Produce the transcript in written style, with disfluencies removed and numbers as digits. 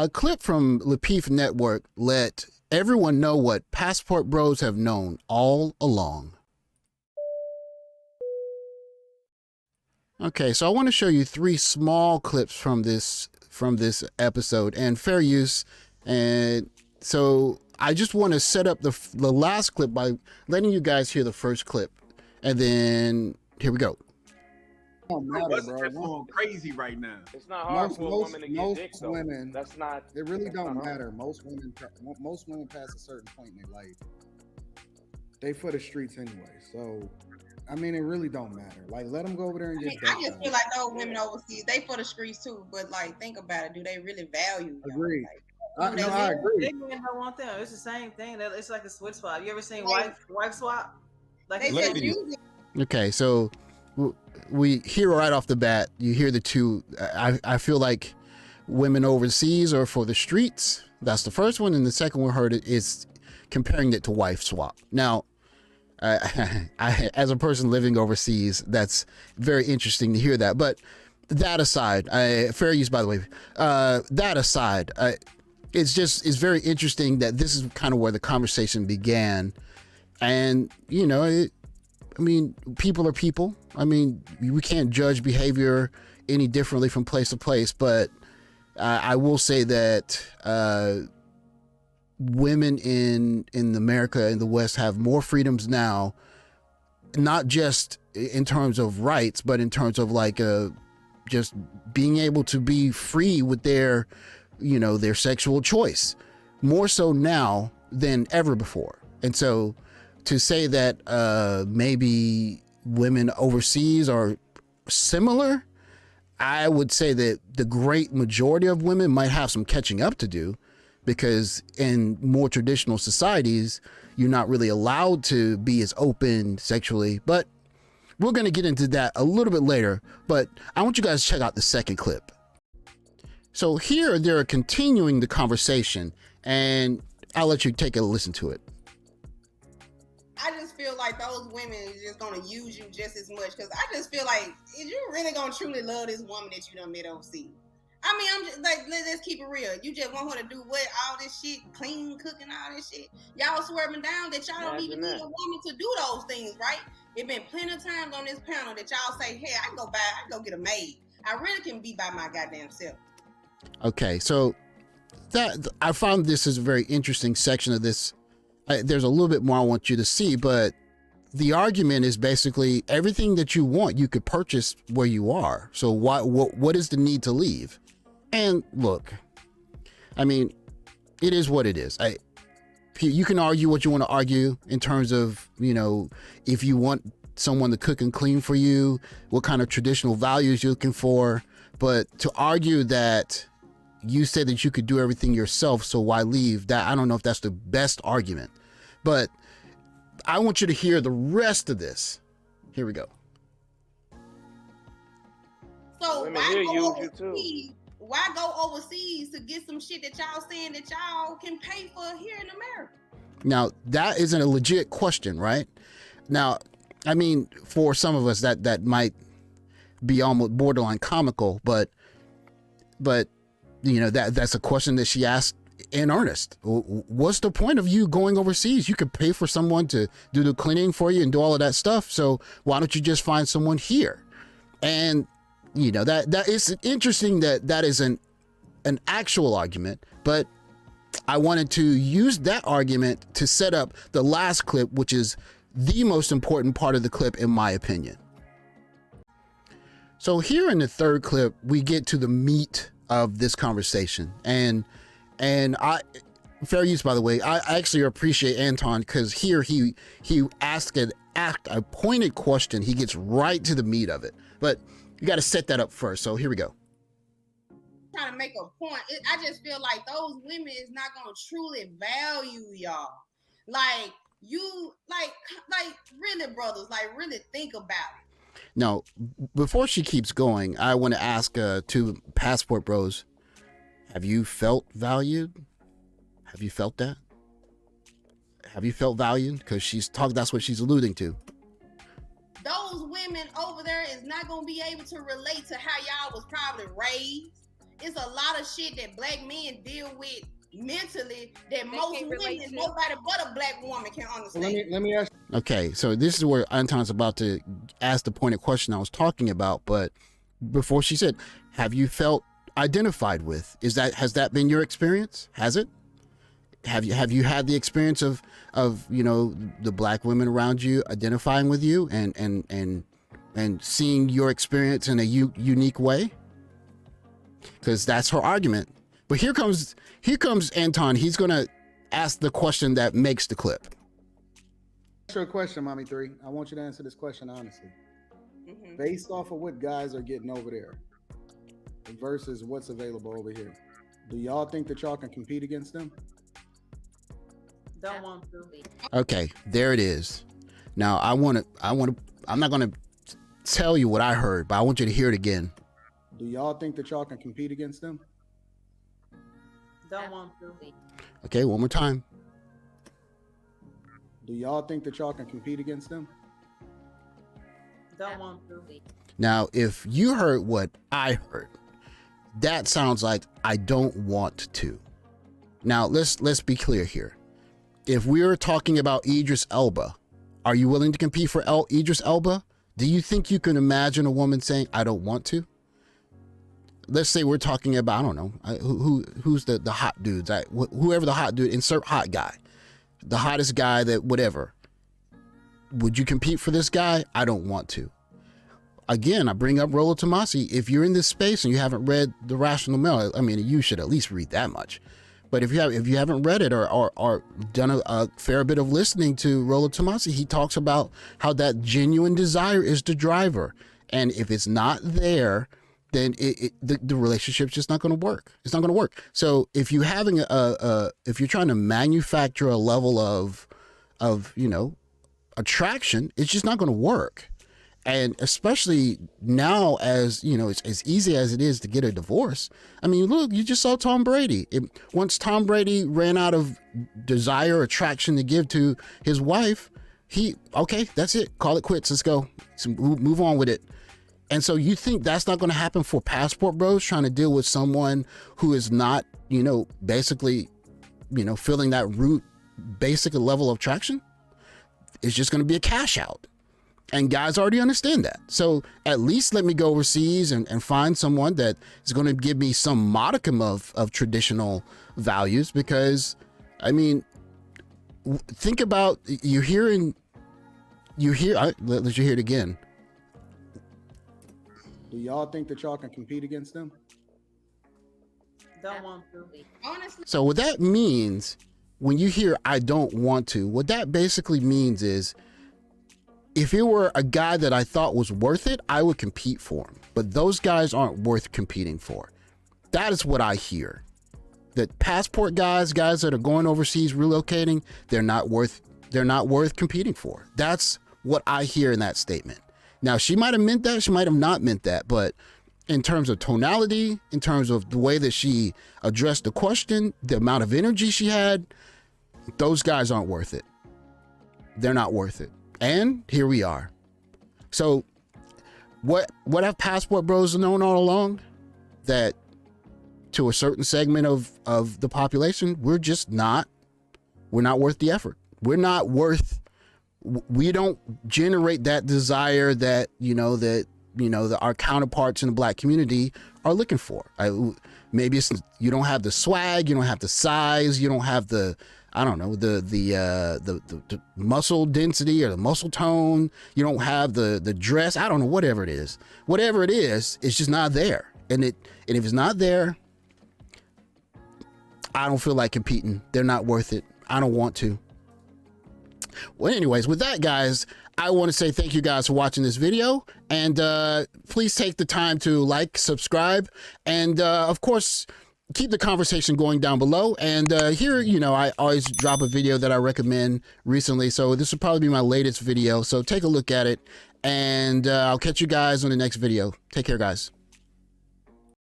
A clip from LapeefNetwork let everyone know what Passport Bros have known all along. Okay, so I want to show you 3 small clips from this episode, and fair use. And so I just want to set up the last clip by letting you guys hear the first clip, and then here we go. Don't matter, bro. Going crazy right now. It's not hard for a woman to get dick, though. Women, that's not. It really don't matter. Most women past a certain point in their life, they for the streets anyway. So, I mean, it really don't matter. Like, let them go over there and get. I just feel like those women overseas, they for the streets too. But like, think about it. Do they really value? Agree. Like, I agree. They don't want them. It's the same thing. It's like a switch swap. You ever seen wife swap? Like they said okay, so we hear right off the bat, you hear the two. I feel like women overseas are for the streets. That's the first one, and the second one heard it is comparing it to wife swap. Now, as a person living overseas, that's very interesting to hear that. But that aside, fair use, by the way. That aside, it's very interesting that this is kind of where the conversation began, and you know, I mean, people are people. I mean, we can't judge behavior any differently from place to place, but I will say that women in America, in the West, have more freedoms now, not just in terms of rights, but in terms of like just being able to be free with their, you know, their sexual choice, more so now than ever before. And so to say that maybe women overseas are similar, I would say that the great majority of women might have some catching up to do, because in more traditional societies, you're not really allowed to be as open sexually. But we're going to get into that a little bit later. But I want you guys to check out the second clip. So here they're continuing the conversation, and I'll let you take a listen to it. I just feel like those women is just gonna use you just as much, because I just feel like, is you really gonna truly love this woman that you done met overseas? I mean, I'm just like, let's keep it real. You just want her to do what? All this shit, clean, cooking, all this shit. Y'all swerving down that y'all don't even need a woman to do those things, right? It been plenty of times on this panel that y'all say, hey, I can go get a maid. I really can be by my goddamn self. Okay, so that I found this is a very interesting section of this. There's a little bit more I want you to see, but the argument is basically everything that you want, you could purchase where you are. So what is the need to leave? And look, I mean, it is what it is. You can argue what you want to argue in terms of, you know, if you want someone to cook and clean for you, what kind of traditional values you're looking for. But to argue that you said that you could do everything yourself, so why leave? That, I don't know if that's the best argument. But I want you to hear the rest of this. Here we go. So why go overseas to get some shit that y'all saying that y'all can pay for here in America? Now, that isn't a legit question, right? Now, I mean, for some of us that might be almost borderline comical, but you know, that's a question that she asked in earnest. What's the point of you going overseas? You could pay for someone to do the cleaning for you and do all of that stuff. So why don't you just find someone here? And you know, that is interesting that is an actual argument, but I wanted to use that argument to set up the last clip, which is the most important part of the clip, in my opinion. So here in the third clip, we get to the meat of this conversation, and fair use, by the way, I actually appreciate Anton, because here he asked a pointed question. He gets right to the meat of it, but you got to set that up first. So here we go. Trying to make a point. I just feel like those women is not gonna truly value y'all. Like you, like really, brothers, like really think about it. Now, before she keeps going, I want to ask two Passport Bros, have you felt valued? Have you felt that? Have you felt valued? Because she's talking, that's what she's alluding to. Those women over there is not going to be able to relate to how y'all was probably raised. it's a lot of shit that black men deal with mentally that most women, nobody but a black woman can understand. Well, let me ask. Okay, so this is where Anton's about to ask the pointed question I was talking about, but before she said, have you felt identified with? Has that been your experience? Has it? Have you had the experience of the black women around you identifying with you and seeing your experience in a unique way? Because that's her argument. But here comes Anton. He's gonna ask the question that makes the clip. Answer a question, Mommy 3. I want you to answer this question honestly. Based off of what guys are getting over there versus what's available over here, do y'all think that y'all can compete against them? Don't want to. Okay, there it is. Now I'm not gonna tell you what I heard, but I want you to hear it again. Do y'all think that y'all can compete against them? Don't want to. Okay, one more time. Do y'all think that y'all can compete against them? Don't want to. Now, if you heard what I heard, that sounds like I don't want to. Now, let's be clear here. If we're talking about Idris Elba, are you willing to compete for Idris Elba? Do you think you can imagine a woman saying, I don't want to? Let's say we're talking about, I don't know, who's the hot dudes, whoever the hot dude, insert hot guy, the hottest guy that whatever. Would you compete for this guy? I don't want to. Again, I bring up Rollo Tomasi. If you're in this space and you haven't read The Rational Male, I mean, you should at least read that much. But if you haven't read it or done a fair bit of listening to Rollo Tomasi, he talks about how that genuine desire is the driver. And if it's not there, then the relationship's just not going to work. It's not going to work. So if you're having if you're trying to manufacture a level of attraction, it's just not going to work. And especially now, as you know, it's as easy as it is to get a divorce. I mean, look, you just saw Tom Brady. Once Tom Brady ran out of desire, attraction to give to his wife, okay, that's it. Call it quits. Let's go. So move on with it. And so you think that's not going to happen for Passport Bros trying to deal with someone who is not, basically, feeling that root basic level of attraction? It's just going to be a cash out. And guys already understand that. So at least let me go overseas and find someone that is going to give me some modicum of traditional values. Because, I mean, think about, let you hear it again. Do y'all think that y'all can compete against them? Don't want to. Honestly. So what that means, when you hear I don't want to, what that basically means is, if it were a guy that I thought was worth it, I would compete for him. But those guys aren't worth competing for. That is what I hear. That passport guys that are going overseas, relocating, they're not worth competing for. That's what I hear in that statement. Now, she might have meant that, she might have not meant that, but in terms of tonality, in terms of the way that she addressed the question, the amount of energy she had, those guys aren't worth it. They're not worth it. And here we are. So what have Passport Bros known all along? That to a certain segment of the population, we're not worth the effort. We don't generate that desire that our counterparts in the black community are looking for. Maybe it's, you don't have the swag, you don't have the size, you don't have the, I don't know, the muscle density or the muscle tone. You don't have the dress. I don't know, whatever it is. Whatever it is, it's just not there. And if it's not there, I don't feel like competing. They're not worth it. I don't want to. Well, anyways, with that, guys, I want to say thank you guys for watching this video. And please take the time to like, subscribe, and of course, keep the conversation going down below. And here, I always drop a video that I recommend recently. So this will probably be my latest video. So take a look at it, and I'll catch you guys on the next video. Take care, guys.